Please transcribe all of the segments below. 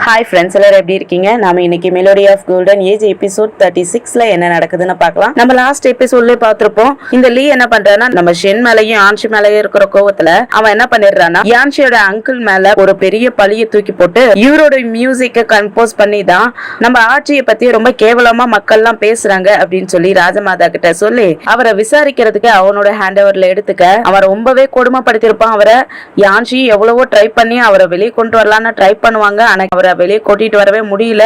Hi friends, எல்லாரும் எப்படி இருக்கீங்க? நாம இன்னைக்கு melody of golden age episode 36ல என்ன நடக்குதுன்னு பார்க்கலாம். நம்ம லாஸ்ட் எபிசோட்ல பார்த்திருப்போம். இந்த லீ என்ன பண்றான்னா, நம்ம ஷென் மேலையும் யான்ஷி மேலையும் இருக்கிற கோவத்துல அவன் என்ன பண்ணிடுறான்னா, யான்ஷியோட அங்கிள் மேல ஒரு பெரிய பழிய தூக்கி போட்டு இவரோட மியூசிக்க கம்போஸ் பண்ணி தான் நம்ம ஆட்சியை பத்தி ரொம்ப கேவலமா மக்கள் எல்லாம் பேசுறாங்க அப்படின்னு சொல்லி ராஜமாதா கிட்ட சொல்லி அவரை விசாரிக்கிறதுக்கு அவனோட ஹேண்ட் ஓவர்ல எடுத்துக்க அவன் ரொம்பவே கொடுமைப்படுத்திருப்பான். அவரை யான்ஷி எவ்வளவோ ட்ரை பண்ணி அவரை வெளியே கொண்டு வரலான்னு ட்ரை பண்ணுவாங்க. ஆனா அவரை வெளியே கூட்டிட்டு வரவே முடியல.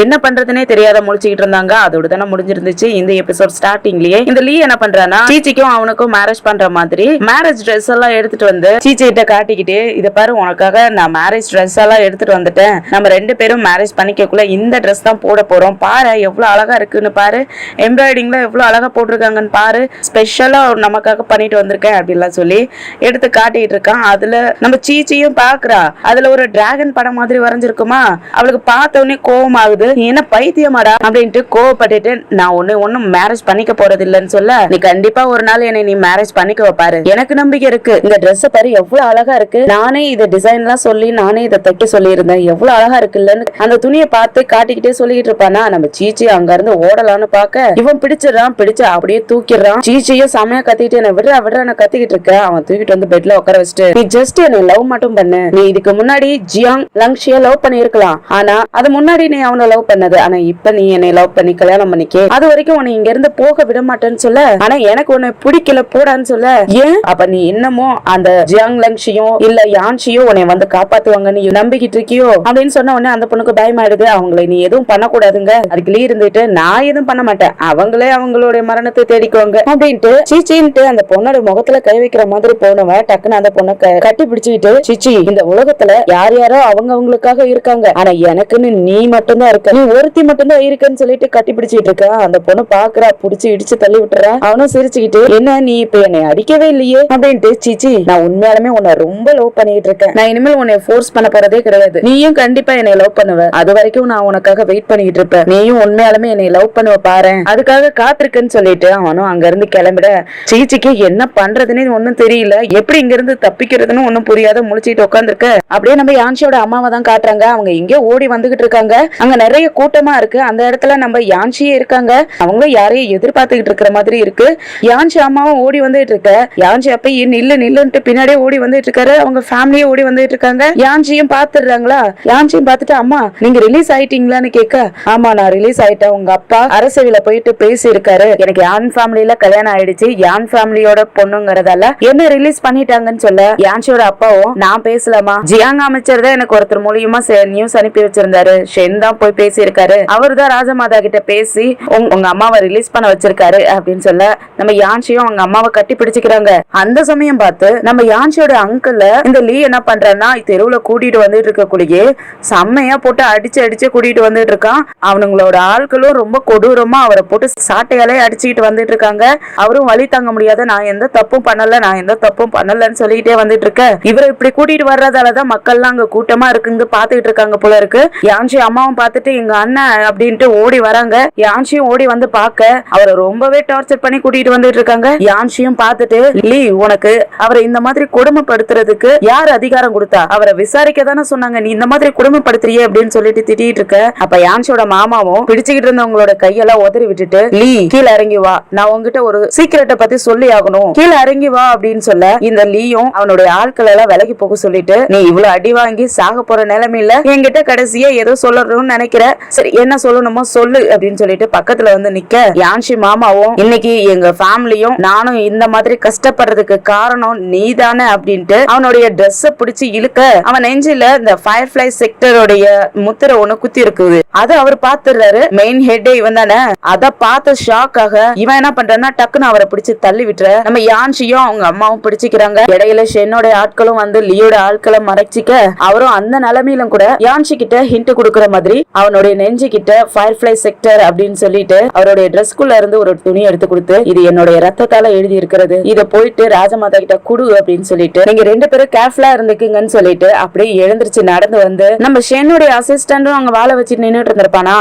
என்ன பண்றதுனே தெரியாத முழிச்சுக்கிட்டு இருந்தாங்க. அதோட தானே முடிஞ்சிருந்துச்சு இந்த எபிசோட் ஸ்டார்டிங்லயே. இந்த லீ என்ன பண்றானா, சீச்சிக்கும் அவனுக்கும் மேரேஜ் பண்ற மாதிரி மேரேஜ் ட்ரெஸ் எல்லாம் எடுத்துட்டு வந்து சீச்சி கிட்ட காட்டிக்கிட்டு, இத பாரு உனக்காக நான் மேரேஜ் ட்ரெஸ் எல்லாம் எடுத்துட்டு வந்துட்டேன், நம்ம ரெண்டு பேரும் மேரேஜ் பண்ணிக்கக்குள்ள இந்த ட்ரெஸ் தான் போட போறோம், பாரு எவ்வளவு அழகா இருக்குன்னு பாரு, எம்ப்ராய்டிங்ல எவ்வளவு அழகா போட்டிருக்காங்கன்னு பாரு, ஸ்பெஷலா நமக்காக பண்ணிட்டு வந்திருக்கேன் அப்படின்லாம் சொல்லி எடுத்து காட்டிட்டு இருக்கான். அதுல நம்ம சீச்சியும் பாக்குறா, அதுல ஒரு டிராகன் படம் மாதிரி வரைஞ்சிருக்குமா. அவளுக்கு பார்த்த உடனே கோவம் ஆகுது. நீ என்ன பைத்தியமாடா அப்படின்ட்டு கோவப்பட்டுட்டு, நான் ஒன்னும் மேரேஜ் பண்ணிக்க போறது இல்லன்னு சொல்ல, நீ கண்டிப்பா ஒரு நாள் என்னை நீ மேரேஜ் பண்ணிக்க வைப்பாரு, எனக்கு நம்பிக்கை இருக்கு, இந்த ட்ரெஸ் பாரு எவ்வளவு அழகா இருக்கு, நானே இதை டிசைன் எல்லாம் சொல்லி நானே இதை தைக்க சொல்லி இருந்தேன், எவ்வளவு அழகா இருக்குல்லன்னு அந்த துணியை பார்த்து காட்டிக்கிட்டே சொல்லிட்டு இருப்பானா. நம்ம சீச்சி அங்க இருந்து ஓடலான்னு பாக்க இவன் பிடிச்சிடறான். பிடிச்சு அப்படியே தூக்கிடுறான். சீச்சியும் செமையா கத்திட்டு என்ன விடுறா நான் கத்திக்கிட்டு இருக்க. அவன் தூக்கிட்டு வந்து பெட்ல உட்கார வச்சுட்டு, நீ ஜஸ்ட் என்னை லவ் மட்டும் பண்ணு, நீ இதுக்கு முன்னாடி ஜியாங் லங்ஷிய லவ் பண்ணிருக்கலாம், ஆனா அது முன்னாடி நீ அவனை லவ் பண்ணது, ஆனா இப்ப நீ என்னை லவ் பண்ணி கல்யாணம் பண்ணிக்கே, அது வரைக்கும் உன்னை இங்க இருந்து போக விட மாட்டேன்னு சொல்ல, ஆனா எனக்கு உன்னை பிடிக்கல போடான்னு சொல்ல, ஏன் அப்ப நீ இன்னமும் அந்த ஜியாங் லங்ஷியோ இல்ல யான்ஷியோ உன்னை வந்து காப்பாத்துவாங்க நீ நம்பிக்கிட்டு இருக்கியோ அப்படின்னு சொன்ன உடனே அந்த பொண்ணுக்கு பயமாயிடுது. அவங்களை நீ எதுவும் பண்ணக்கூடாதுங்க, அதுக்கு லீ இருந்துட்டு நான் எதுவும் பண்ண மாட்டேன், அவங்களே அவங்களுடைய மரணத்தை தேடிக்குவாங்க அப்படின்ட்டு சீச்சின்ட்டு அந்த பொண்ணோட முகத்துல கை வைக்கிற மாதிரி போனவன் டக்குன்னு அந்த பொண்ணை கட்டி பிடிச்சுக்கிட்டு, சீச்சி இந்த உலகத்துல யார் யாரோ அவங்களுக்காக இருக்காங்க, ஆனா எனக்குன்னு நீ மட்டும்தான் இருக்க, நீ ஒருத்தி மட்டும்தான் இருக்குன்னு சொல்லிட்டு கட்டி பிடிச்சிட்டு இருக்க. அந்த பொண்ணு பாக்குறா, புடிச்சு இடிச்சு தள்ளி விட்டுறா. அவனும் சிரிச்சுக்கிட்டு, என்ன நீ இப்ப என்னை அடிக்கவே இல்லையே அப்படின்ட்டு, சீச்சி நான் உண்மையாலுமே உன்னை ரொம்ப லவ் பண்ணிட்டு இருக்கேன், நான் இனிமேல் உன்னை ஃபோர்ஸ் பண்ண போறதே கிடையாது, நீயும் கண்டிப்பா என்னை லவ் பண்ணுவ, அது வரைக்கும் நான் உனக்காக வெயிட் பண்ணிட்டு இருப்பேன், நீயும் உண்மையாலுமே என்னை லவ் பண்ணுவ பாரு, அதுக்காக காத்திருக்குன்னு சொல்லிட்டு அவனும் அங்க இருந்து கிளம்பிட, சீச்சிக்கு என்ன பண்றதுன்னு ஒன்னும் தெரியல, எப்படி இங்க இருந்து தப்பிக்கிறதுன்னு ஒன்னும் புரியாத முழிச்சிட்டு உட்காந்துருக்க. அப்படியே நம்ம யான்ஷியோட அம்மாவை தான் காட்டுறாங்க. அவங்க இங்கே ஓடி வந்துகிட்டு இருக்காங்க. அங்க நிறைய கூட்டமா இருக்கு. அந்த இடத்துல நம்ம யான்ஷியே இருக்காங்க. அவங்களும் யாரையும் எதிர்பார்த்துக்கிட்டு இருக்கிற மாதிரி இருக்கு. யான்ஷி அம்மாவும் ஓடி வந்துட்டு இருக்க. யான்ஷி அப்ப நில்லுன்ட்டு பின்னாடியே ஓடி வந்துட்டு இருக்காரு. அவங்க ஃபேமிலியே ஓடி வந்துட்டு இருக்காங்க. யான்ஷியும் பாத்துடுறாங்களா. யான்ஷியும் பார்த்துட்டு, அம்மா நீங்க ரிலீஸ் ஆயிட்டீங்களான்னு கேட்க, ஆமா நான் ரிலீஸ் ஆயிட்டேன், உங்க அப்பா அரசவையில போயிட்டு பேசி இருக்காரு, எனக்கு யான் ஃபேமிலியில கல்யாணம் ஆயிடுச்சு, யான் ஃபேமிலியோட பொண்ணுங்கிறதால என்ன ரிலீஸ் பண்ணிட்டாங்கன்னு சொல்ல, யான்ஷியோட அப்பாவும் நான் பேசலாமா, ஜியாங் அமைச்சர் தான் எனக்கு ஒருத்தர் மூலியமா நியூஸ் அனுப்பி வச்சிருந்தாரு, ஷென் தான் போய் பேசி இருக்காரு, அவரு தான் ராஜமாதா கிட்ட பேசி உங்க அம்மாவை ரிலீஸ் பண்ண வச்சிருக்காரு அப்படின்னு சொல்ல, நம்ம யான்ஷியும் அவங்க அம்மாவை கட்டி பிடிச்சுக்கிறாங்க. அந்த சமயம் பார்த்து நம்ம யான்ஷியோட அங்கிள் இந்த லீ என்ன பண்றான்னா, தெருவுல கூட்டிட்டு வந்துட்டு இருக்கக்கூடிய செம்மையா போட்டு அடிச்சு கூட்டிட்டு வந்துட்டு இருக்கான். அவனுங்களோட ஆட்களும் ரொம்ப கொடூரமா அவரை போட்டு சாட்டையாலே அடிச்சுக்கிட்டு வந்துட்டு இருக்காங்க. அவரும் வழி தாங்க முடியாத, நான் எந்த தப்பும் பண்ணலன்னு சொல்லிட்டே வந்துட்டு இருக்க. இவரை இப்படி கூட்டிட்டு வர்றதாலதான் மக்கள்லாம் அங்க கூட்டமா இருக்குங்க பாத்துக்கிட்டு இருக்காங்க போல இருக்கு. யான்ஷி அம்மாவும் பார்த்துட்டு எங்க அண்ணன் அப்படின்ட்டு ஓடி வராங்க. யான்ஷியும் ஓடி வந்து பாக்க அவரை ரொம்பவே டார்ச்சர் பண்ணி கூட்டிட்டு வந்துட்டு இருக்காங்க. யான்ஷியும் பார்த்துட்டு, லீ உனக்கு அவரை இந்த மாதிரி கொடுமைப்படுத்துறதுக்கு யார் அதிகாரம் கொடுத்தா, அவரை விசாரிக்க தானே சொன்னாங்க, நீ இந்த மாதிரி கொடுமைப்படுத்துறியே அப்படின்னு சொல்லிட்டு திட்டிட்டு இருக்க. அப்ப யான்ஷியோட மாமாவும் பிடிச்சுக்கிட்டு இருந்தவங்களோட கையெல்லாம் உதறி விட்டுட்டு, லீ கீழே இறங்கி வா, நான் உங்ககிட்ட ஒரு சீக்கிரட்டை பத்தி சொல்லி ஆகணும், கீழே இறங்கி வா அப்படின்னு சொல்ல, இந்த லீயும் அவனுடைய ஆட்கள் எல்லாம் விலகி போக சொல்லிட்டு, நீ இவ்வளவு அடி வாங்கி சாக போற நிலைமையில என்கிட்ட கடைசியா ஏதோ சொல்லணும்னு நினைக்கிற, சரி என்ன சொல்லணுமோ சொல்லு அப்படின்னு சொல்லிட்டு பக்கத்துல வந்து நிக்க, யான்ஷி மாமாவும் இன்னைக்கு எங்க ஃபேமிலியும் நானும் இந்த மாதிரி கஷ்டப்படுறதுக்கு காரணம் நீதானே அப்படின்ட்டு அவனுடைய ட்ரெஸ் பிடிச்சு இழுக்க, அவன் நெஞ்சில இந்த ஃபயர்ஃபிளை செக்டருடைய முத்திரை ஒண்ணு குத்தி இருக்குது. அது அவர் பாத்துறாரு. மெயின் ஹெட் இவன் தானே. அத பார்த்து ஷாக் ஆக இவன் என்ன பண்றான்னா, டக்குன்னு அவரை பிடிச்சு தள்ளி விட்டுற. நம்ம யான்ஷியும் அவங்க அம்மாவும் பிடிச்சிக்கிறாங்க. இடையில ஷென்னோட ஆட்களும் வந்து லியோட ஆட்களை மறைச்சிக்க, அவரும் அந்த நிலைமையிலும் கூட யான்ஷி கிட்ட ஹிண்ட் கொடுக்கற மாதிரி அவனுடைய நெஞ்சு கிட்ட ஃபயர்ஃபிளை செக்டர் அப்படின்னு சொல்லிட்டு அவருடைய ட்ரெஸ்க்குள்ள இருந்து ஒரு துணி எடுத்து கொடுத்து, இது என்னுடைய ரத்தத்தால எழுதி இருக்கிறது, இத போயிட்டு ராஜமாதா கிட்ட குடு அப்படின்னு சொல்லிட்டு, நீங்க ரெண்டு பேரும் கேர்ஃபுல்லா இருந்துக்குங்கன்னு சொல்லிட்டு அப்படியே எழுந்திருச்சு நடந்து வந்து நம்ம ஷென்னுடைய அசிஸ்டன்டும் அங்க வாழை வச்சு நின்னுட்டு இருந்திருப்பானா,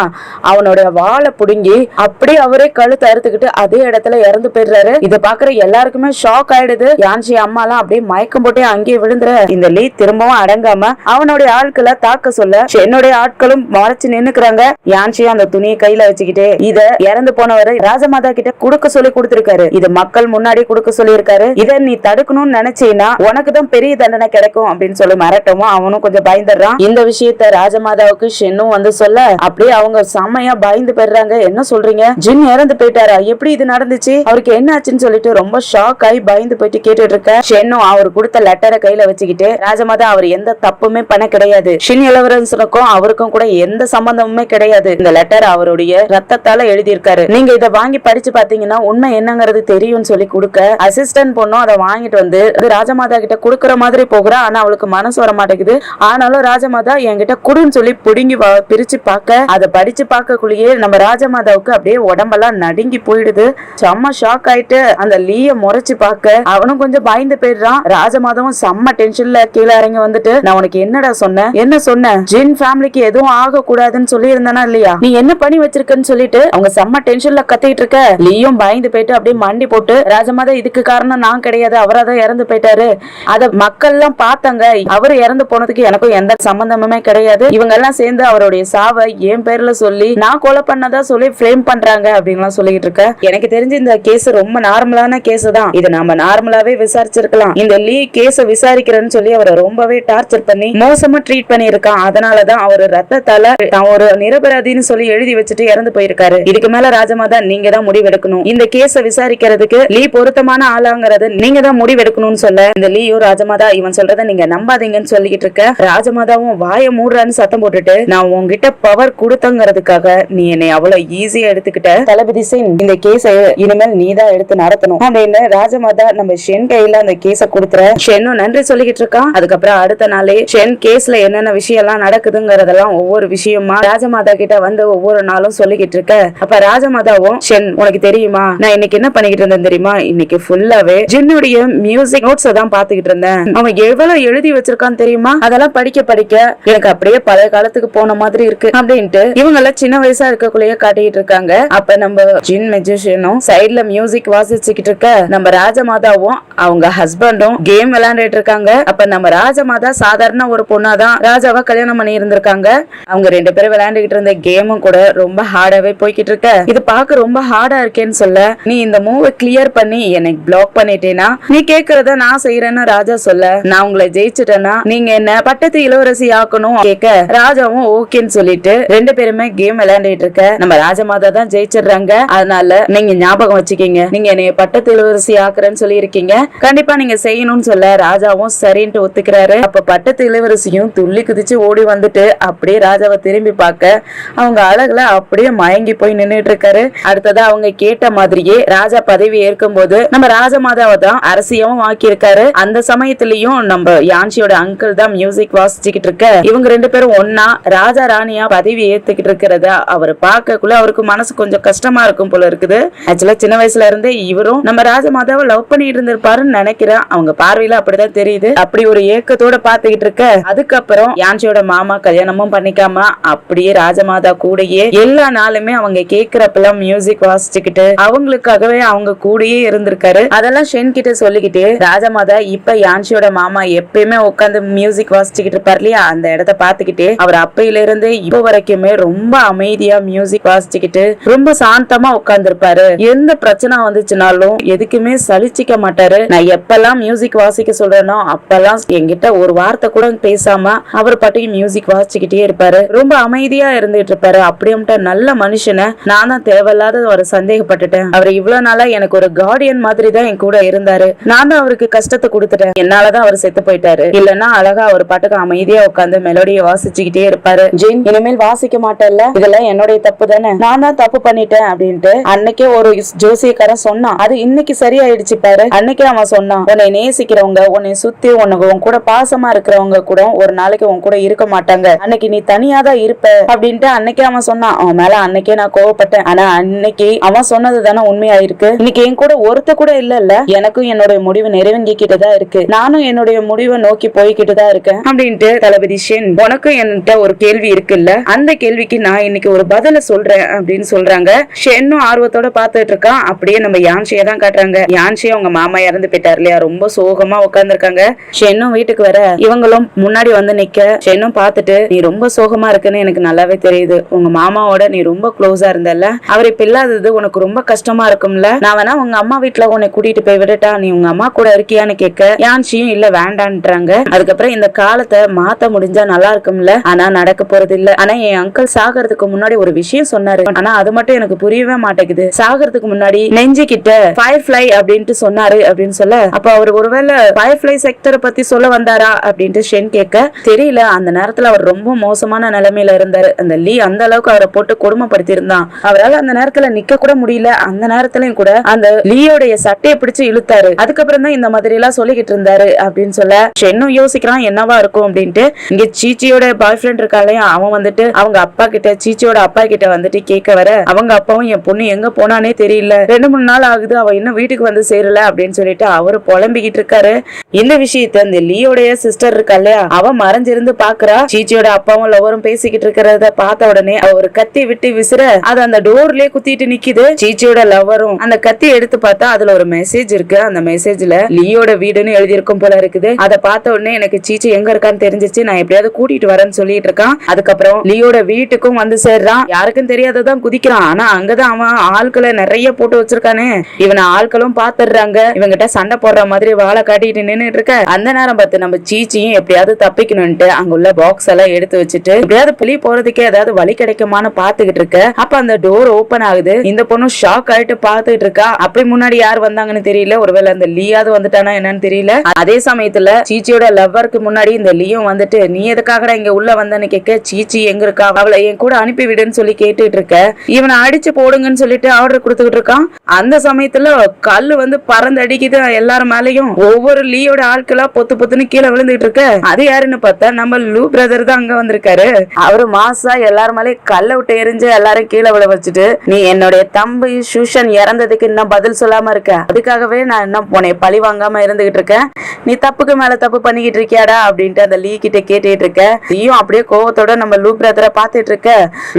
அவனோட வாழை புடுங்கி அப்படியே அவரே கழுத்து அறுத்துக்கிட்டு அதே இடத்துல இறந்து போயிடுறாரு. இத பாக்குற எல்லாருக்குமே ஷாக் ஆயிடுது. யான்ஷி அம்மா எல்லாம் அப்படியே மயக்கம் போட்டே அங்கேயே விழுந்துற, இந்த லீ திரும்பவும் அடங்காம அவனுடைய ஆட்களை தாக்க சொல்ல என்னுடைய ஆட்களும் மறைச்சு நின்னுக்கிறாங்க. யான்சியும் அந்த துணியை கையில வச்சுக்கிட்டு இத இறந்து போனவரை ராஜமாதா கிட்ட குடுக்க சொல்லி கொடுத்திருக்காரு. இது மக்கள் முன்னாடி குடுக்க சொல்லி இருக்காரு. இத நீ தடுக்கணும்னு நினைச்சீனா உனக்குதான் பெரிய தண்டனை கிடைக்கும் அப்படின்னு சொல்லி மிரட்டவும் அவனும் கொஞ்சம் பயந்துடுறான். இந்த விஷயத்த ராஜமாதாவுக்கு ஷென்னும் வந்து சொல்ல அப்படியே அவங்க செம்மையா பயந்து போயிடுறாங்க. என்ன சொல்றீங்க, ஜின் இறந்து போயிட்டாரா, எப்படி இது நடந்துச்சு, அவருக்கு என்ன ஆச்சுன்னு சொல்லிட்டு ரொம்ப ஷாக் ஆகி பயந்து போயிட்டு கேட்டுட்டு இருக்க. ஷென்னும் அவர் கொடுத்த லெட்டரை கையில வச்சுக்கிட்டு ராஜமாதா அவர் எந்த தப்புமே பண்ண கிடையாது, ஷின் இளவரசனுக்கும் அவருக்கும் கூட எந்த சம்பந்தமுமே கிடையாது, இந்த லெட்டர் அவருடைய ரத்தத்தால எழுதியிருக்காரு, நீங்க இதை வாங்கி படிச்சு பாத்தீங்கன்னா உண்மை என்னங்கிறது தெரியும்னு சொல்லி கொடுக்க அசிஸ்டன்ட் பொண்ணும் அதை வாங்கிட்டு வந்து ராஜமாதா கிட்ட குடுக்கற மாதிரி போகிறா. ஆனா அவளுக்கு மனசு வர மாட்டேங்குது. ஆனாலும் ராஜமாதா என்கிட்ட குடுன்னு சொல்லி புடுங்கி பிரிச்சு பார்க்க அதை படிச்சு பார்க்கக்குள்ளேயே நம்ம ராஜமாதாவுக்கு அப்படியே உடம்பெல்லாம் நடுங்கி போயிடுது. செம்ம ஷாக் ஆயிட்டு அந்த லீய முறைச்சு பார்க்க அவனும் கொஞ்சம் பயந்து போயிடுறான். ராஜமாதாவும் செம்ம டென்ஷன்ல கீழே இறங்கி வந்துட்டு நான் உனக்கு என்னடா சொன்னேன், என்ன சொன்ன, ஜின் ஃபேமிலிக்கு எதுவும் ஆக கூடாதுன்னு சொல்லி இருந்தானா இல்லையா, நீ என்ன பண்ணி வச்சிருக்கன்னு சொல்லிட்டு அவங்க செம்ம டென்ஷன்ல கத்திட்டு இருக்க. லீயும் பயந்து போயிட்டு அப்படியே மண்டி போட்டு ராஜமாதா இதுக்கு காரணம் நான் கிடையாது, அவராதான் இறந்து போயிட்டாரு, அத மக்கள் எல்லாம் பார்த்தாங்க, அவரு இறந்து போனதுக்கு எனக்கும் எந்த சம்பந்தமுமே கிடையாது, இவங்க எல்லாம் சேர்ந்து அவருடைய சாவை என் பேர்ல சொல்லி நான் கொலை பண்ணதா சொல்லி ஃப்ரேம் பண்றாங்க அப்படின்னு சொல்லிட்டு இருக்க. எனக்கு தெரிஞ்சு இந்த கேஸ் ரொம்ப நார்மலான கேஸ் தான், இது நாம நார்மலாவே விசாரிச்சிருக்கலாம். இந்த லீ கேஸ் விசாரிக்கிறேன்னு சொல்லி அவரை ரொம்பவே டார்ச்சர் பண்ணி மோசமா ட்ரீட் பண்ணி இருக்கான். அதனாலதான் அவரு ரத்தத்தால தான் ஒரு நிரபராதின்னு சொல்லி எழுதி வச்சுட்டு இறந்து போயிருக்காரு. இதுக்கு மேல ராஜமாதா நீங்க தான் முடிவெடுக்கணும், இந்த கேஸ விசாரிக்கிறதுக்கு லீ பொருத்தமான ஆளாங்கிறது நீங்க தான் முடிவெடுக்கணும்னு சொல்ல இந்த லீயும் ராஜமாதா இவன் சொல்றத நீங்க நம்பாதீங்கன்னு சொல்லிட்டு இருக்க. ராஜமாதாவும் வாய மூடுறான்னு சத்தம் போட்டுட்டு நான் உங்ககிட்ட பவர் கொடுத்தங்கிறதுக்காக நீ என்னை அவ்வளவு ஈஸியா எடுத்துக்கிட்ட, தளபதி சிங் இந்த கேஸ இனிமேல் நீதான் எடுத்து நடத்தணும் அப்படின்னு ராஜமாதா நம்ம ஷென் கையில அந்த கேஸ கொடுத்துற. ஷென்னும் நன்றி சொல்லிக்கிட்டு இருக்கான். அதுக்கப்புறம் அடுத்த நாளே ஷென் கேஸ்ல என்னென்ன விஷயம் எல்லாம் நடக்குதுங்கிறதெல்லாம் ஒவ்வொரு விஷயமா ராஜமாதா கிட்ட வந்து ஒவ்வொரு நாளும் சொல்லிக்கிட்டு இருக்க. அப்ப ராஜமாதாவும் ஷென் உனக்கு தெரியுமா நான் இன்னைக்கு என்ன பண்ணிக்கிட்டு இருந்தேன் தெரியுமா, இன்னைக்கு ஃபுல்லாவே ஜின்னுடைய மியூசிக் நோட்ஸ் தான் பாத்துக்கிட்டு இருந்தேன், அவன் எவ்வளவு எழுதி வச்சிருக்கான்னு தெரியுமா, அதெல்லாம் படிக்க படிக்க எனக்கு அப்படியே பழைய காலத்துக்கு போன மாதிரி இருக்கு அப்படின்ட்டு இவங்க எல்லாம் சின்ன வயசா இருக்கக்குள்ளேயே காட்டிட்டு இருக்காங்க. அப்ப நம்ம ஜின் மெஜிஷியனும் சைட்ல மியூசிக் வாசிச்சுக்கிட்டு இருக்க, நம்ம ராஜமாதாவும் அவங்க ஹஸ்பண்டும் கேம் விளையாண்டுட்டு இருக்காங்க. அப்ப நம்ம ராஜமாதா சாதாரண ஒரு பொண்ணாதான் ராஜாவா கல்யாணம் பண்ணி இருந்திருக்காங்க. அவங்க ரெண்டு பேரும் விளையாண்டுகிட்டு இருந்த கேமும் கூட ரொம்ப ஹார்டாவே போய்கிட்டு இருக்க. இது பார்க்க ரொம்ப ஹார்டா இருக்கேன்னு சொல்ல நீ இந்த மூவை கிளியர் பண்ணி எனக்கு பிளாக் பண்ணிட்டேனா நீ கேக்குறத நான் செய்யறேன்னு ராஜா சொல்ல, நான் உங்களை ஜெயிச்சுட்டேன்னா நீங்க என்ன பட்டத்து இளவரசி ஆக்கணும் கேட்க ராஜாவும் ஓகேன்னு சொல்லிட்டு ரெண்டு பேருமே கேம் விளையாண்டுட்டு இருக்க. நம்ம ராஜமாதா தான் ஜெயிச்சிடுறாங்க. அதனால நீங்க ஞாபகம் வச்சுக்கீங்க, நீங்க என்னைய பட்டத்து இளவரசி ஆக்குறேன்னு சொல்லி இருக்கீங்க, கண்டிப்பா நீங்க செய்யணும்னு சொல்ல ராஜாவும் சரின்ட்டு ஒத்துக்கிறாரு. அப்ப பட்டத்து இளவரசியும் துள்ளி குதிச்சு ஓடி வந்துட்டு அப்படியே ராஜாவை திரும்பி பார்க்க அவங்க அழகுல அப்படியே மயங்கி போய் நின்னுட்டு இருக்காரு. அடுத்ததா அவங்க கேட்ட மாதிரியே ராஜா பதவி ஏற்கும் போது நம்ம ராஜமாதாவை தான் அரசியவும் ஆக்கியிருக்காரு. அந்த சமயத்திலயும் நம்ம யான்சியோட அங்கிள் தான் மியூசிக் வாசிச்சுக்கிட்டு இருக்க. இவங்க ரெண்டு பேரும் ஒன்னா ராஜா ராணியா பதவி ஏத்துக்கிட்டு இருக்கிறத அவர் பார்க்கக்குள்ள அவருக்கு மனசு கொஞ்சம் கஷ்டமா இருக்கும் போல இருக்குது. ஆக்சுவலா சின்ன வயசுல இருந்தே இவரும் நம்ம ராஜமாதாவை லவ் பண்ணிட்டு இருந்திருப்பாருன்னு நினைக்கிறேன். அவங்க பார்வையில அப்படிதான் தெரியுது. அப்படி ஒரு ஏக்கத்தோட பாத்துக்கிட்டு இருக்க. அதுக்கப்புறம் யான்சியோட மாமா கல்யாணமும் பண்ணிக்காம அப்படியே ராஜமாதா கூடயே எல்லா நாளுமே அவங்க கேக்குறப்பெல்லாம் மியூசிக் வாசிச்சுக்கிட்டு அவங்களுக்காகவே அவங்க கூடயே இருந்திருக்காரு. அதெல்லாம் ஷென் கிட்ட சொல்லிக்கிட்டு ராஜமாதா இப்ப யான்சியோட மாமா எப்பயுமே உட்காந்து மியூசிக் வாசிச்சுக்கிட்டு இருப்பாரு இல்லையா, அந்த இடத்த பாத்துக்கிட்டு அவர் அப்பையில இருந்து இப்ப வரைக்குமே ரொம்ப அமைதியா மியூசிக் வாசிச்சுக்கிட்டு ரொம்ப சாந்தமா உட்கார்ந்து இருப்பாரு. எந்த பிரச்சனை வந்துச்சுனாலும் எதுக்குமே சலிச்சிக்க மாட்டாரு. நான் எப்பெல்லாம் மியூசிக் வாசிக்க சொல்றேனோ அப்பெல்லாம் என்கிட்ட ஒரு வார்த்தை கூட பேசாம அவர் பாட்டுக்கு மியூசிக் வாசிச்சுக்கிட்டே இருப்பாரு. ரொம்ப அமைதியா இருந்துட்டு இருப்பாரு. அப்படியே நல்ல மனுஷனை நான் தான் தேவையில்லாத ஒரு சந்தேகப்பட்டுட்டேன். அவர் இவ்வளவு நாளா எனக்கு ஒரு கார்டியன் மாதிரி தான் என் கூட இருந்தாரு. நான் தான் அவருக்கு கஷ்டத்தை கொடுத்துட்டேன். என்னாலதான் அவர் செத்து போயிட்டாரு. இல்லன்னா அழகா அவர் பாட்டுக்கு அமைதியா உட்காந்து மெலோடியை வாசிச்சுக்கிட்டே இருப்பாரு. ஜெயின் இனிமேல் வாசிக்க மாட்டேன்ல, இதெல்லாம் என்னுடைய தப்பு தானே, நான் தான் தப்பு பண்ணிட்டேன் அப்படின்ட்டு அன்னைக்கே ஒரு ஜோசியக்காரன் சொன்னான். அது இன்னைக்கு சரியாயிடுச்சு பாரு. அன்னைக்கே அவன் சொன்னான், உன்னை நேசிக்கிறவங்க உன்னை சுத்தி உனக்கு உன் கூட பாசமா இருக்கிறவங்க கூட ஒரு நாளைக்கு உன் கூட இருக்க மாட்டாங்க, அன்னைக்கு நீ தனியா தான் இருப்ப அப்படின்ட்டு அன்னைக்கே அவன் சொன்னான். அவன் மேல அன்னைக்கே நான் கோவப்பட்டேன். ஆனா அன்னைக்கு அவன் சொன்னது தானே உண்மையா இருக்கு. இன்னைக்கு என் கூட ஒருத்த கூட இல்ல, எனக்கும் என்னுடைய முடிவு நிறைவேங்கிக்கிட்டு தான் இருக்கு, நானும் என்னுடைய முடிவை நோக்கி போய்கிட்டு தான் இருக்கேன் அப்படின்ட்டு தளபதி ஷென் உனக்கும் என்கிட்ட ஒரு கேள்வி இருக்குல்ல, அந்த கேள்விக்கு நான் இன்னைக்கு ஒரு பதில சொல்றேன் அப்படின்னு சொல்றாங்க. ஷென்னும் ஆர்வத்தோட பாத்துட்டு இருக்கான். அப்படியே நம்ம யான்சியை தான் காட்டுறாங்க. யான்சியை அவங்க மாமா இறந்து போயிட்டாரு இல்லையா, ரொம்ப சோகமா உட்கார்ந்து இருக்காங்க. ஷென்னும் வீட்டுக்கு வர இவங்களும் முன்னாடி வந்து நிக்க ஷென்னும் பார்த்துட்டு நீ ரொம்ப சோகமா இருக்குன்னு எனக்கு நல்லாவே தெரியுது. உங்க மாமாவோட நீ ரொம்ப க்ளோஸா இருந்தல்ல, அவர் இப்ப இல்லாதது உனக்கு ரொம்ப கஷ்டமா இருக்கும்ல. நான் வேணா உங்க அம்மா வீட்டுல உன்னை கூட்டிட்டு போய் விடட்டா, நீ உங்க அம்மா கூட இருக்கியான்னு கேட்க யான்சியும் இல்ல வேண்டான்றாங்க. அதுக்கப்புறம் இந்த காலத்தை மாத்த முடிஞ்சா நல்லா இருக்கும்ல, ஆனா நடக்க போறது இல்ல. ஆனா என் அங்கிள் சாகிறதுக்கு முன்னாடி ஒரு விஷயம் சொன்னாரு, ஆனா அது மட்டும் எனக்கு புரியவே மாட்டேங்குது. சாகிறதுக்கு முன்னாடி நெஞ்சு கிட்ட ஃபயர்ஃப்ளை அப்படின்ட்டு சொன்னாரு அப்படின்னு சொல்ல, அப்ப அவர் ஒருவேளை ஃபயர்ஃப்ளை செக்டரை பத்தி சொல்ல வந்தாரா அப்படின்ட்டு ஷென் கேட்க, தெரியல. அந்த நேரத்துல அவர் ரொம்ப மோசமான நிலைமையில இருந்தாரு. அந்த லீ அந்த அளவுக்கு அவரை போட்டு கொடுமைப்படுத்தி இருந்தான். அவரால் அந்த நேரத்துல நிக்க கூட முடியல. அந்த நேரத்திலயும் கூட அந்த லீயோடைய சட்டையை பிடிச்சு இழுத்தாரு. அதுக்கப்புறம் தான் இந்த மாதிரி எல்லாம் சொல்லிக்கிட்டு இருந்தாரு அப்படின்னு சொல்ல ஷென்னும் யோசிக்கிறான் என்னவா இருக்கும் அப்படின்ட்டு. இங்க சீச்சியோட பாய் ஃப்ரெண்ட் இருக்காலையா, அவன் வந்துட்டு அவங்க அப்பா கிட்ட, சீச்சியோட அப்பா கிட்ட வந்துட்டு கேட்க வர, அவங்க அப்பாவும் என் பொண்ணு எங்க போனானே தெரியல, 2-3 நாள் ஆகுது, அவ இன்னும் வீட்டுக்கு வந்து சேரல அப்படின்னு சொல்லிட்டு அவரு புலம்பிக்கிட்டு இருக்காரு. இந்த விஷயத்த இந்த லீயோடைய சிஸ்டர் இருக்கா இல்லையா, அவ மறைஞ்சிருந்து பாக்குறா. சீச்சியோட அப்பாவும் லவரும் பேசிக்கிட்டு இருக்கிறத பார்த்த உடனே அவ ஒரு கத்தி விட்டு விசிற அது அந்த டோர்லயே குத்திட்டு நிக்குது. சீச்சியோட லவரும் அந்த கத்தி எடுத்து பார்த்தா அதுல ஒரு மெசேஜ் இருக்கு. அந்த மெசேஜ்ல லீயோட வீடுன்னு எழுதியிருக்கும் போல இருக்குது. அதை பார்த்த உடனே எனக்கு சீச்சி எங்க இருக்கான்னு தெரிஞ்சிச்சு, நான் எப்படியாவது கூட்டிட்டு வரேன்னு சொல்லிட்டு இருக்கான். அதுக்கப்புறம் லீயோட வீட்டுக்கும் வந்து சேர்றான். யாருக்கும் தெரியாததான் குதிக்கிறான். ஆனா அங்கதான் அவன் ஆட்களை நிறைய போட்டு வச்சிருக்கானே. இவனை ஆட்களும் பாத்துடுறாங்க. இவங்கிட்ட சண்டை போடுற மாதிரி வாழை காட்டிட்டு நின்னுட்டு இருக்க. அந்த நேரம் பார்த்து நம்ம சீச்சியும் எப்படியாவது தப்பிக்கணும்ட்டு அங்குள்ள பாக்ஸ் எல்லாம் எடுத்து வச்சுட்டு எப்படியாவது புலி போறதுக்கே ஏதாவது வழி கிடைக்குமான்னு பாத்துக்கிட்டு இருக்க. அப்ப அந்த டோர் ஓபன் ஆகுது. இந்த பொண்ணு ஷாக் ஆயிட்டு பாத்துட்டு இருக்கா. அப்படி முன்னாடி யார் வந்தாங்கன்னு தெரியல. ஒருவேளை அந்த லீயாவது வந்துட்டானா என்னன்னு தெரியல. அதே சமயத்துல சீச்சியோட லவ்வருக்கு முன்னாடி இந்த லீயும் வந்துட்டு நீ எதுக்காகடா இங்க உள்ள வந்தன்னு கேட்க, சீச்சி எங்க இருக்கா, அவளை என் கூட அனுப்பி விடுன்னு சொல்லி கேட்டுட்டு இருக்க. இவனை அடிச்சு போடுங்கன்னு சொல்லிட்டு ஆர்டர் கொடுத்துக்கிட்டு இருக்கான். அந்த சமயத்துல கல்லு வந்து பறந்து அடிக்குது எல்லாரும் மேலயும். ஒவ்வொரு லீயோட ஆட்களா பொத்து பொத்துன்னு கீழே விழுந்துட்டு இருக்க. அது யாருன்னு பார்த்தா நம்ம லூ பிரதர் தான் அங்க வந்திருக்காரு. அவரு மாசா எல்லாரும் மேலே கல்ல விட்டு எரிஞ்சு எல்லாரும் கீழே விழ வச்சுட்டு, நீ என்னுடைய தம்பி சூஷன் இறந்ததுக்கு இன்னும் பதில் சொல்லாம இருக்க, அதுக்காகவே நான் இன்னும் உன்னை பழி வாங்காம இருந்துகிட்டு இருக்கேன், நீ தப்புக்கு மேல தப்பு பண்ணிக்கிட்டு இருக்கியாடா அப்படின்ட்டு அந்த லீ கிட்ட கேட்டுட்டு இருக்க. லீயும் அப்படியே கோவத்தோட நம்ம லூ பிரதரை பாத்துட்டு இருக்க.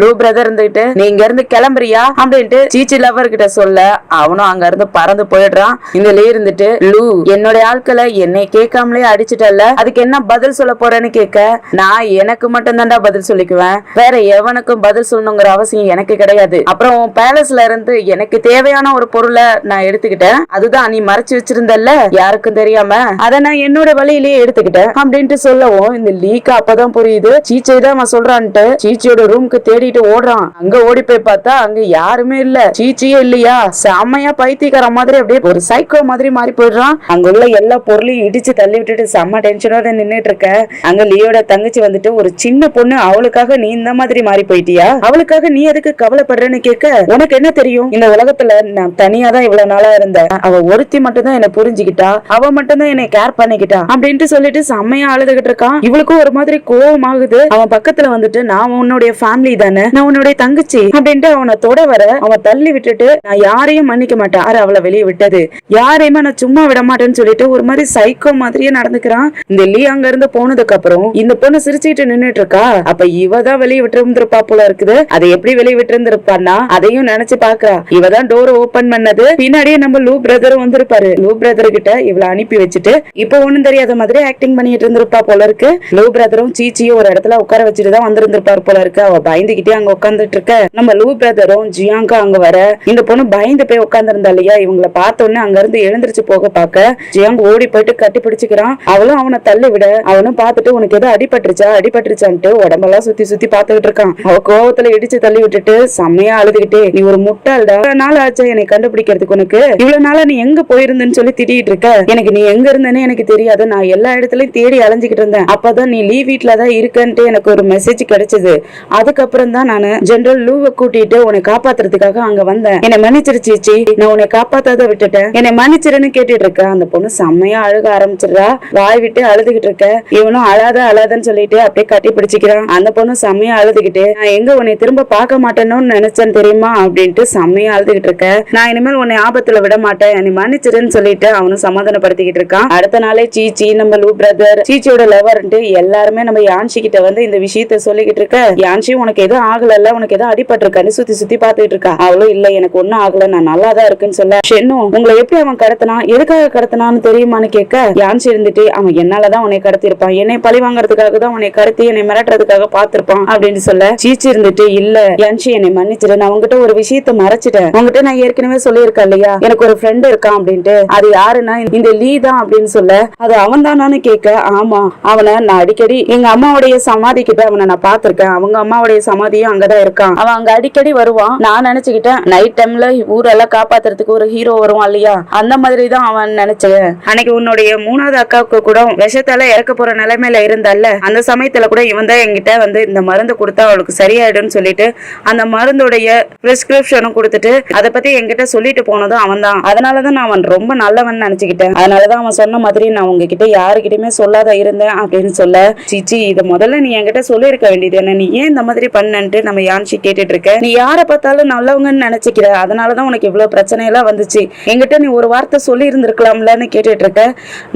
லூ பிரதர் இருந்துகிட்டு நீ இங்க இருந்து கிளம்புறியா அப்படின்ட்டு சீச்சி லவர் கிட்ட சொல்ல, அவனும் அங்க இருந்து பறந்து போயிடுறான். இந்த லீ இருந்துட்டு லூ என்னோட ஆட்களை என்னை கேட்காமலே அடிச்சுட்டல்ல, அதுக்கு என்ன பதில் சொல்ல போறேன்னு கேட்க, நான் எனக்கு மட்டும் தான்டா பதில் சொல்லிக்குவேன், வேற எவனுக்கும் பதில் சொல்லணுங்கிற அவசியம் எனக்கு கிடையாது. அப்புறம் பேலஸ்ல இருந்து எனக்கு தேவையான ஒரு பொருளை நான் எடுத்துக்கிட்டேன், அதுதான் நீ மறைச்சு வச்சிருந்தல்ல யாருக்கும் தெரியாம, அதை நான் என்னோட வழியிலேயே எடுத்துக்கிட்டேன் அப்படின்ட்டு சொல்லவும் இந்த லீக்கு அப்பதான் புரியுது சீச்சை தான் அவன் சொல்றான்ட்டு. சீச்சியோட ரூமுக்கு தேடிட்டு ஓடுறான். அங்க ஓடி போய் பார்த்தா அங்க யாருமே இல்ல, சீச்சியே இல்லையா. செம்மையா பைத்தியக்கார மாதிரி அப்படியே ஒரு சைக்கோ மாதிரி மாறி போயிடுறான். அங்க உள்ள எல்லா பொருளையும் இடிச்சு தள்ளி விட்டுட்டு செம்ம டென்ஷனோட நின்னுட்டு இருக்க. அங்க லீயோட தங்கச்சி வந்துட்டு ஒரு சின்ன பொண்ணு, அவளுக்காக நீ இந்த மாதிரி மாறி போயிட்டியா, அவளுக்காக நீ எதுக்கு கவலைப்படுறன்னு கேட்க, உனக்கு என்ன தெரியும், இந்த உலகத்துல நான் தனியா தான் இவ்வளவு நாளா இருந்தேன், அவ ஒருத்தி மட்டும் தான் என்ன புரிஞ்சுக்கிட்டா, அவ மட்டும் தான் என்னை கேர் பண்ணிக்கிட்டா அப்படின்ட்டு சொல்லிட்டு செம்மையா அழுதுகிட்டு இருக்கான். இவளுக்கும் ஒரு மாதிரி கோவம் ஆகுது. அவன் பக்கத்துல வந்துட்டு நான் உன்னுடைய ஃபேமிலி தானே, நான் உன்னுடைய தங்கச்சி அப்படின்ட்டு அவனை தொட வர அவன் தள்ளி விட்டுட்டு நான் யாரையும் மன்னிக்க மாட்டேன், அவளை வெளியே விட்டது யாரையுமே நான் சும்மா விட மாட்டேன்னு சொல்லிட்டு ஒரு மாதிரி சைக்கோ மாதிரியே நடந்துக்கிறான். இந்த லீ அங்க இருந்து போனதுக்கு அப்புறம் இந்த பொண்ணு சிரிச்சுட்டு நின்னுட்டு இருக்கா. அப்ப இவதான் வெளியே விட்டு இருந்திருப்பா போல இருக்குது. அதை எப்படி வெளியே விட்டு இருந்திருப்பான்னா அதையும் நினைச்சு பாக்குறா. இவதான் டோர் ஓபன் பண்ணது. பின்னாடியே நம்ம லூ பிரதரும் வந்திருப்பாரு. லூ பிரதர் கிட்ட இவளை அனுப்பி வச்சுட்டு இப்ப ஒண்ணும் தெரியாத மாதிரி ஆக்டிங் பண்ணிட்டு இருந்திருப்பா போல இருக்கு. லூ பிரதரும் சீச்சியும் ஒரு இடத்துல உட்கார வச்சுட்டு தான் வந்திருந்திருப்பாரு போல இருக்கு. அவ பயந்துகிட்டே அங்க உட்கார்ந்துட்டு இருக்க. நம்ம லூ பிரதரும் ஜியாங்கா அங்க வர, இந்த பொண்ணு பயந்து போய் உட்கார்ந்து இருந்தா இல்லையா, இவங்களை பார்த்த உடனே அங்க இருந்து எழுந்திருச்சு போக பாக்க ஜியாங் ஓடி போயிட்டு கட்டி பிடிச்சுக்கிறான். அவளும் அவனை தள்ளி விட, அவனும் பார்த்துட்டு உனக்கு எதோ அடிபட்டுருச்சான்ட்டு உடம்பெல்லாம் சுத்தி சுத்தி பாத்துக்கிட்டு இருக்கான். அவ கோவத்துல இடிச்சு தள்ளி விட்டுட்டு செம்மையா அழுதுகிட்டே, நீ ஒரு முட்டாள்டா, இவ்வளவு நாள் ஆச்சா என்னை கண்டுபிடிக்கிறதுக்கு, உனக்கு இவ்வளவு நாளா நீ எங்க போயிருந்தன்னு சொல்லி திட்டிட்டு இருக்க, எனக்கு நீ எங்க இருந்தேன்னு எனக்கு தெரியாது, நான் எல்லா இடத்துலயும் தேடி அலைஞ்சுக்கிட்டு இருந்தேன், அப்பதான் நீ லீவ் வீட்ல தான் இருக்கன்ட்டு எனக்கு ஒரு மெசேஜ் கிடைச்சது, அதுக்கப்புறம் தான் நான் ஜெனரல் லூவை கூட்டிட்டு உன்னை காப்பாத்துறதுக்காக அங்க வந்தேன், என்னை மன்னிச்சிருச்சு, நான் உன்னை காப்பாத்தாத விட்டுட்டேன், என்னை மன்னிச்சிருன்னு கேட்டுட்டு இருக்க. அந்த பொண்ணு செம்மையா அழுக ஆரம்பிச்சிடுறா. வாய் விட்டு அழுதுகிட்டு இருக்க. இவனும் அழாதன்னு சொல்லிட்டு அப்படியே கட்டி பிடிச்சிக்கிறான். அந்த பொண்ணு செம்மையா அழுதுகிட்டு, நான் எங்க உன்னை திரும்ப பார்க்க மாட்டேன்னு நினைச்சேன் தெரியுமா அப்படின்ட்டு செம்மையா அழுதுகிட்டு இருக்க. நான் இனிமேல் உன்னை ஆபத்துல விட மாட்டேன், நீ மன்னிச்சிருன்னு சொல்லிட்டு அவனும் சமாதானப்படுத்திக்கிட்டு இருக்கான். அடுத்த நாளே சீச்சி, நம்ம லூ பிரதர், சீச்சியோட லவர்ன்ட்டு எல்லாருமே நம்ம யான்சி கிட்ட வந்து இந்த விஷயத்த சொல்லிக்கிட்டு இருக்க. யான்சி உனக்கு எதுவும் ஆகல, உனக்கு எதுவும் அடிபட்டிருக்கான்னு சுத்தி சுத்தி பாத்துக்கிட்டு இருக்கா. அவளும் இல்ல எனக்கு ஒன்னும் ஆகல, நான் நல்லாதான் இருக்குன்னு சொல்ல, ஷென்னும் உங்களை எப்படி அவன் கடத்தினா, எதுக்காக கடத்தினான்னு தெரியுமான்னு கேட்க, யான்சி இருந்துட்டு அவன் என்னாலதான் உன்னை கடத்திருப்பான், என்னை பழி வாங்கறதுக்காக காரணத்துக்காக தான் உன்னை கருத்து என்னை மிரட்டுறதுக்காக பாத்திருப்பான் அப்படின்னு சொல்ல சீச்சி இருந்துட்டு இல்ல யான்சி என்னை மன்னிச்சிடு, நான் உங்ககிட்ட ஒரு விஷயத்த மறைச்சிட்டேன். உங்ககிட்ட நான் ஏற்கனவே சொல்லியிருக்கேன் இல்லையா எனக்கு ஒரு ஃப்ரெண்ட் இருக்கான் அப்படின்ட்டு. அது யாருன்னா இந்த லீ தான் அப்படின்னு சொல்ல அது அவன் தானான்னு கேட்க ஆமா அவனை நான் அடிக்கடி எங்க அம்மாவுடைய சமாதி கிட்ட அவனை நான் பாத்திருக்கேன். அவங்க அம்மாவுடைய சமாதியும் அங்கதான் இருக்கான். அவன் அங்க அடிக்கடி வருவான். நான் நினைச்சுக்கிட்டேன் நைட் டைம்ல ஊரெல்லாம் காப்பாத்துறதுக்கு ஒரு ஹீரோ வருவான் இல்லையா அந்த மாதிரி தான் அவன் நினைச்சேன். அன்னைக்கு உன்னுடைய 3வது அக்காவுக்கு கூட விஷத்தால இறக்க போற நிலைமையில இருந்தால அந்த சமயத்துல கூட இவன் தான் என்கிட்ட வந்து இந்த மருந்து கொடுத்தா அவளுக்கு சரியாயிடும்னு சொல்லிட்டு அந்த மருந்துடைய பிரிஸ்கிரிப்ஷனும் கொடுத்துட்டு அதை பத்தி என்கிட்ட சொல்லிட்டு போனதும் அவன் தான். அதனாலதான் நான் அவன் ரொம்ப நல்லவன் நினைச்சுக்கிட்டேன். அதனாலதான் அவன் சொன்ன மாதிரி நான் உங்ககிட்ட யாருக்கிட்டயுமே சொல்லாத இருந்தேன் அப்படின்னு சொல்ல சீச்சி இதை முதல்ல நீ என்கிட்ட சொல்லியிருக்க வேண்டியது என்ன, நீ ஏன் இந்த மாதிரி பண்ணன்ட்டு நம்ம யான்சி கேட்டுட்டு இருக்க. நீ யாரை பார்த்தாலும் நல்லவங்கன்னு நினைச்சுக்கிற, அதனாலதான் உனக்கு இவ்வளவு பிரச்சனை எல்லாம் வந்துச்சு. என்கிட்ட நீ ஒரு வார்த்தை சொல்லி இருந்திருக்கலாம்லன்னு கேட்டுட்டு இருக்க.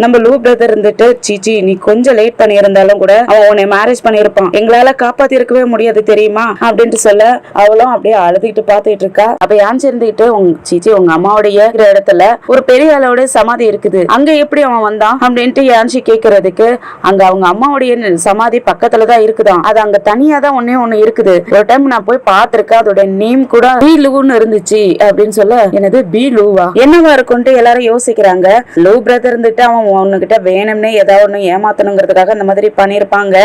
நம்ம லூ பிரதர் இருந்துட்டு சீச்சி நீ கொஞ்சம் லேட் பண்ணி இருந்தாலும் கூட அவன் உன்னை மேரேஜ் பண்ணிருப்பான், எங்களால காப்பாத்தி இருக்கவே முடியாது தெரியுமா அப்படின்ட்டு சொல்ல அவளும் அப்படியே அழுதுகிட்டு பாத்துட்டு இருக்கா. அப்ப யான்சி இருந்துகிட்டு சீச்சி உங்க அம்மாவுடைய இடத்துல ஒரு பெரிய அளவுடைய சமாதி இருக்குது, அங்க எப்படி அவன் வந்தான் அப்படின்ட்டு யான்சி கேக்குறதுக்கு அங்க அவங்க அம்மாவுடைய சமாதி பக்கத்துலதான் இருக்குதான், அது அங்க தனியா தான் ஒண்ணு இருக்குது. ஒரு டைம் நான் போய் பாத்திருக்கேன், அதோட நேம் கூட பீலூன்னு இருந்துச்சு அப்படின்னு சொல்ல என்னது பீலூவா என்னவா இருக்கும்ட்டு எல்லாரும் யோசிக்கிறாங்க. லூ பிரதர் இருந்துட்டு அவன் உன்னுகிட்ட வேணும்னே ஏதாவது ஒண்ணு ஏமாத்தணுங்கிறதுக்காக அந்த மாதிரி பண்ணிருப்பாங்க.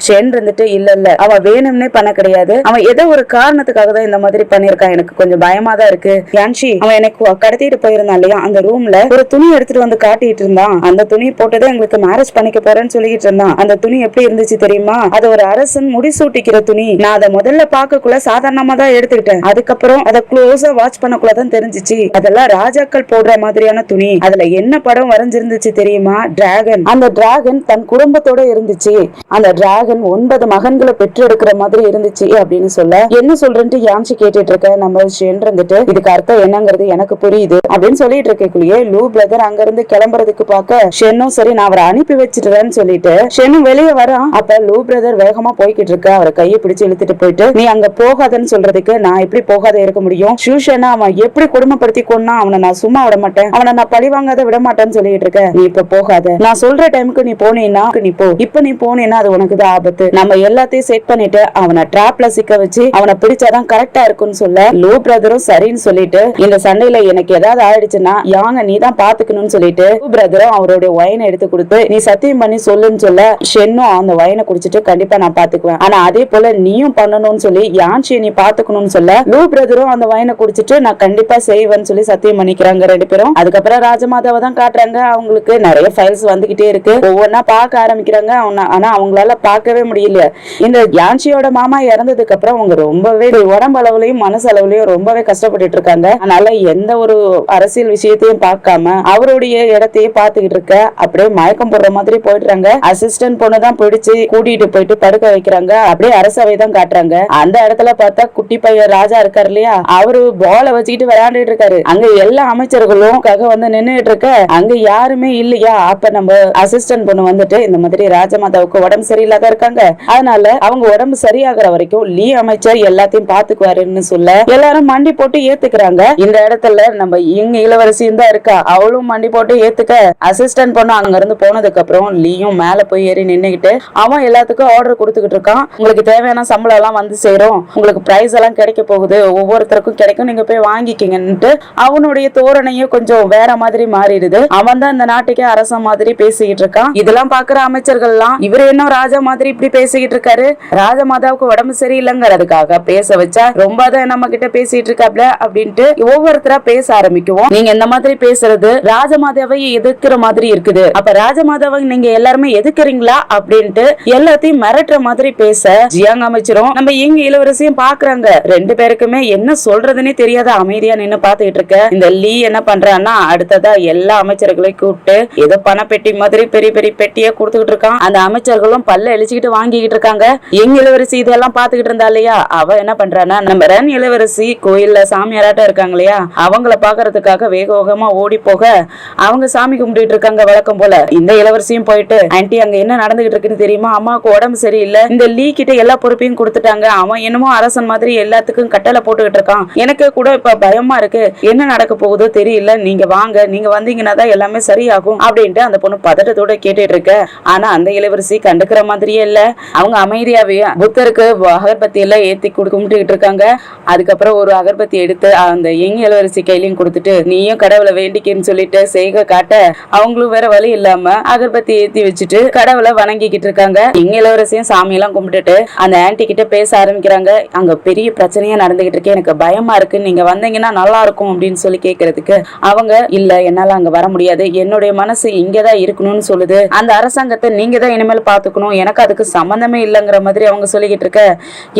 ஷென் இருந்துட்டு இல்ல இல்ல அவன் வேணும்னே பண்ண கிடையாது, அவன் ஏதோ ஒரு காரணத்துக்காக தான் இந்த மாதிரி பண்ணிருக்கான், எனக்கு கொஞ்சம் பயமா தான் இருக்கு. யான்சி அவன் எனக்கு கடத்திட்டு போயிருந்தான் இல்லையா அந்த ரூம்ல ஒரு துணி எடுத்துட்டு வந்து காட்டிட்டு இருந்தான், அந்த துணி போட்டுதான் எங்களுக்கு மேரேஜ் பண்ணிக்க போறேன்னு சொல்லிட்டு இருந்தான். அந்த துணி எப்படி இருந்துச்சு தெரியுமா, அது ஒரு அரசன் முடிசூட்டிக்கிற துணி. நான் அதை முதல்ல பாக்கக்குள்ள சாதாரணமா தான் எடுத்துக்கிட்டேன், அதுக்கப்புறம் அதை க்ளோஸா வாட்ச் பண்ணக்குள்ளதான் தெரிஞ்சிச்சு அதெல்லாம் ராஜாக்கள் போடுற மாதிரியான துணி. அதுல என்ன படம் வரைஞ்சிருந்துச்சு தெரியுமா, டிராகன். அந்த டிராகன் தன் குடும்பத்தோட இருந்துச்சு, அந்த டிராகன் 9 மகன்களை பெற்று எடுக்கிற மாதிரி இருந்துச்சு அப்படின்னு சொல்ல என்ன சொல்றேன்ட்டு யான்சி கேட்டுட்டு இருக்க. நம்ம ஷென் இருந்துட்டு இதுக்கு அர்த்தம் என்னங்கிறது எனக்கு புரியுது அப்படின்னு சொல்லிட்டு இருக்கக்குள்ளேயே லூ பிரதர் அங்க இருந்து கிளம்புறதுக்கு பார்க்க ஷென்னும் சரி நான் அவரை அனுப்பி வச்சிடுறேன்னு சொல்லிட்டு ஷென்னும் வெளியே வரான். அப்ப லூ பிரதர் வேகமா போய்கிட்டு இருக்க, அவரை கையை பிடிச்சு இழுத்துட்டு போயிட்டு நீ அங்க போகாதன்னு சொல்றதுக்கு நான் எப்படி போகாத இருக்க முடியும், ஷூஷனா அவன் எப்படி கொடுமைப்படுத்தி கொன்னா அவனை நான் சும்மா விட மாட்டேன், அவனை நான் பழி வாங்காத விட மாட்டேன்னு சொல்லிட்டு இருக்க. நீ இப்ப போகாத, நான் சொல்ற டைமுக்கு நீ போனீன்னா நீ போ, இப்ப நீ போனீன்னா அது உனக்கு தான் ஆபத்து. நம்ம எல்லாத்தையும் செட் பண்ணிட்டு அவனை டிராப்ல சிக்க வச்சு அவனை பிடிச்சாதான் கரெக்டா இருக்குன்னு சொல்ல லூ பிரதரும் சரின்னு சொல்லிட்டு இந்த சண்டையில எனக்கு ஏதாவது ஆயிடுச்சுன்னா யாங்க நீ தான் பாத்துக்கணும்னு சொல்லிட்டு லூ பிரதரும் அவருடைய ஒயினை எடுத்து கொடுத்து நீ சத்தியம் பண்ணி சொல்லுன்னு சொல்ல ஷென்னும் அந்த ஒயினை குடிச்சிட்டு கண்டிப்பா நான் பாத்துக்குவேன், ஆனா அதே போல நீயும் பண்ணணும்னு சொல்லி யான்சியை நீ பாத்துக்கணும்னு சொல்ல லூ பிரதரும் அந்த ஒயினை குடிச்சிட்டு நான் கண்டிப்பா செய்வேன்னு சொல்லி சத்தியம் பண்ணிக்கிறாங்க 2 பேரும். அதுக்கப்புறம் ராஜமாதாவை தான் காட்டுறாங்க. அவங்களுக்கு நிறைய ஃபைல்ஸ் வந்துகிட்டே இருக்கு, ஒவ்வொன்னா பார்க்க ஆரம்பிக்கிறாங்க. ஆனா அவங்களால பார்க்கவே முடியல. இந்த யான்சியோட மாமா இறந்ததுக்கு அப்புறம் அவங்க ரொம்பவே உடம்பு அளவுலயும் மனசு அளவுலயும் ரொம்பவே கஷ்டப்பட்டுட்டு இருக்காங்க. அதனால எந்த ஒரு அரசியல் விஷயத்தையும் பார்க்காம அவருடைய இடத்தையே பார்த்துக்கிட்டு இருக்க அப்படியே மயக்கம் போடுற மாதிரி போயிடுறாங்க. அசிஸ்டன்ட் பொண்ணு தான் பிடிச்சு கூட்டிட்டு போயிட்டு படுக்க வைக்கிறாங்க. அப்படியே அரசவை தான் காட்டுறாங்க. அந்த இடத்துல பார்த்தா குட்டி பையன் ராஜா இருக்காரு இல்லையா, அவரு பால வச்சுக்கிட்டு விளையாண்டுட்டு இருக்காரு. அங்க எல்லா அமைச்சர்களும் வந்து நின்னுட்டு இருக்க, அங்க யாருமே இல்லையா. அப்ப நம்ம அசிஸ்டன்ட் பொண்ணு வந்துட்டு இந்த மாதிரி ராஜமாதாவுக்கு உடம்பு சரியில்லாத இருக்காங்க, அதனால அவங்க உடம்பு சரியாகிற வரைக்கும் லீ அமைச்சர் எல்லாத்தையும் பாத்துக்குவாருன்னு சொல்ல எல்லாரும் மண்டி போட்டு ஏத்துக்கிறாங்க. இந்த இடத்துல நம்ம இங்க இளவரசியும் தான் இருக்கா, அவளும் மண்டி போட்டு ஏத்துக்க அசிஸ்டன்ட் பொண்ணு அங்க இருந்து போனதுக்கு அப்புறம் லீயும் மேல போய் ஏறி நின்னுகிட்டு அவன் எல்லாத்துக்கும் ஆர்டர் கொடுத்துக்கிட்டு இருக்கான். உங்களுக்கு தேவையான சம்பளம் எல்லாம் வந்து சேரும், உங்களுக்கு பிரைஸ் எல்லாம் கிடைக்க போகுது, ஒவ்வொருத்தருக்கும் கிடைக்கும், நீங்க போய் வாங்கிக்கிங்கன்னுட்டு அவனுடைய தோரணையும் கொஞ்சம் வேற மாதிரி மாறிடுது. அவன் தான் இந்த நாட்டுக்கே அரச மாதிரி பேசிக்கிட்டு இருக்கான். இதெல்லாம் பாக்குற அமைச்சர்கள் எல்லாம் இவரு என்ன ராஜா மாதிரி இப்படி பேசிக்கிட்டு இருக்காரு, ராஜமாதாவுக்கு உடம்பு சரியில்லைங்கிறதுக்காக பேச வச்சா ரொம்ப தான் நம்ம கிட்ட பேசிட்டு இருக்காப்ல அப்படின்ட்டு ஒவ்வொருத்தரா பேச ஆரம்பிக்குவோம். நீங்க இந்த மாதிரி பேசுறது ராஜமாதாவை எதிர்க்கிற மாதிரி இருக்குது, அப்ப ராஜமாதாவை நீங்க எல்லாருமே எதிர்க்கிறீங்களா அப்படின்ட்டு எல்லாத்தையும் மிரட்டுற மாதிரி பேச ஜியாங் அமைச்சரும் நம்ம இங்க இளவரசியும் பாக்குறாங்க. 2 பேருக்குமே என்ன சொல்றதுன்னே தெரியாத அமைதியா நின்னு பாத்துக்கிட்டு இருக்க. இந்த லீ என்ன பண்றான்னா அடுத்ததா எல்லா அமைச்சர்களையும் கூப்பிட்டு ஏதோ பணப்பெட்டி மாதிரி பெரிய பெரிய பெட்டியை கொடுத்துக்கிட்டு இருக்கான். அந்த அமைச்சர்களும் பல்ல எழிச்சுக்கிட்டு வாங்கிக்கிட்டு இருக்காங்க. எங்க இளவரசி இதெல்லாம் பாத்துக்கிட்டு இருந்தா இல்லையா, அவ என்ன பண்றான்னா நம்ம ரன் இளவரசி கோயில்ல சாமியாராட்டம் இருக்காங்க இல்லையா, அவங்கள பாக்குறதுக்காக வேக வேகமா ஓடி போக அவங்க சாமி கும்பிட்டு இருக்காங்க வழக்கம் போல. இந்த இளவரசியும் போயிட்டு ஆன்ட்டி அங்க என்ன நடந்துகிட்டு இருக்குன்னு தெரியுமா, அம்மாவுக்கு உடம்பு சரியில்லை, இந்த லீ கிட்ட எல்லா பொறுப்பையும் கொடுத்துட்டாங்க, அவன் என்னமோ அரசன் மாதிரி எல்லாத்துக்கும் கட்டளை போட்டுக்கிட்டு இருக்கான், எனக்கு கூட இப்ப பயமா இருக்கு, என்ன நடக்க போகுதோ தெரியல, நீங்க வாங்க, நீங்க வந்தீங்கன்னா தான் எல்லாமே சரியாகும் அப்படின்ட்டு அந்த பொண்ணு பதட்டத்தோட கேட்டுட்டு இருக்க. ஆனா அந்த இளவரசி கண்டுக்கிற மாதிரியே இல்ல. அவங்க அமைதியாவே புத்தருக்கு அகர்பத்தி எல்லாம் ஏத்தி கும்பிட்டுக்கிட்டு இருக்காங்க. அதுக்கப்புறம் ஒரு அகர்பத்தி எடுத்து அந்த யங் இளவரசி கையிலையும் கொடுத்துட்டு நீயும் கடவுளை வேண்டிக்கின்னு சொல்லிட்டு செய்க காட்ட அவங்களும் வேற வழி இல்லாம அகர்பத்தி ஏத்தி வச்சுட்டு கடவுளை வணங்கிக்கிட்டு இருக்காங்க. யங் இளவரசியும் சாமியெல்லாம் கும்பிட்டுட்டு அந்த ஆன்டி கிட்ட பேச ஆரம்பிக்கிறாங்க. அங்க பெரிய பிரச்சனையா நடந்துகிட்டு இருக்கு, எனக்கு பயமா இருக்கு, நீங்க வந்தீங்கன்னா நல்லா இருக்கும் அப்படின்னு சொல்லி கேட்கறதுக்கு அவங்க இல்ல என்னால அங்க வர முடியாது, என்னுடைய மனசு இங்கதான் இருக்கணும்னு சொல்லுது, அந்த அரசாங்கத்தை நீங்க தான் இனிமேல் பாத்துக்கணும், எனக்கு அதுக்கு சம்பந்தமே இல்லைங்கிற மாதிரி அவங்க சொல்லிக்கிட்டு இருக்க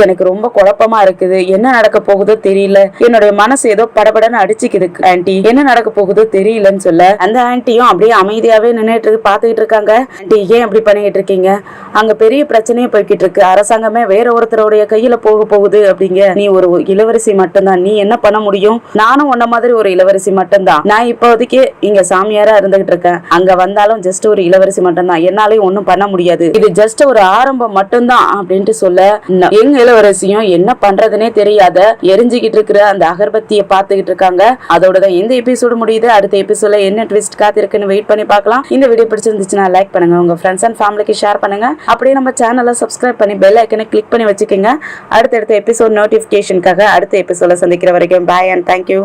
எனக்கு ரொம்ப குழப்பமா இருக்குது, என்ன நடக்க போகுதோ தெரியல, என்னுடைய மனசு ஏதோ படபடன்னு அடிச்சுக்குது ஆன்டி, என்ன நடக்க போகுதோ தெரியலன்னு சொல்ல அந்த ஆன்டியும் அப்படியே அமைதியாவே நின்னுட்டு பாத்துக்கிட்டு இருக்காங்க. ஆன்டி ஏன் அப்படி பண்ணிக்கிட்டு இருக்கீங்க, அங்க பெரிய பிரச்சனையே போய்கிட்டு இருக்கு, அரசாங்கமே வேற ஒருத்தருடைய கையில போக போகுது அப்படிங்க, நீ ஒரு இளவரசி மட்டும்தான், நீ என்ன பண்ண முடியும், நானும் உன்ன மாதிரி ஒரு இளவரசி மட்டும்தான், நான் இப்போதைக்கு இங்க சாமியாரா இருந்துகிட்டு இருக்கேன், அங்க வந்தாலும் ஜஸ்ட் ஒரு இளவரசி மட்டும்தான், என்னாலையும் ஒண்ணும் பண்ண முடியாது, இது ஜஸ்ட் ஒரு ஆரம்பம் மட்டும்தான் அப்படின்ட்டு சொல்ல எங்க இளவரசியும் என்ன பண்றதுனே தெரியாத எரிஞ்சுக்கிட்டு இருக்கிற அந்த அகர்பத்தியை பார்த்துக்கிட்டு இருக்காங்க. அதோட தான் இந்த எபிசோடு முடியுது. அடுத்த எபிசோட்ல என்ன ட்விஸ்ட் காத்திருக்குன்னு வெயிட் பண்ணி பார்க்கலாம். இந்த வீடியோ பிடிச்சிருந்துச்சுன்னா லைக் பண்ணுங்க, உங்க ஃப்ரெண்ட்ஸ் அண்ட் ஃபேமிலிக்கு ஷேர் பண்ணுங்க, அப்படியே நம்ம சேனலை சப்ஸ்கிரைப் பண்ணி பெல் ஐக்கனை கிளிக் பண்ணி வச்சுக்கோங்க. அடுத்தடுத்த எபிசோட் நோட்டிபிகேஷனுக்காக அடுத்த எபிசோட சந்திக்கிற வரைக்கும் பாய் அண்ட் தேங்க்யூ.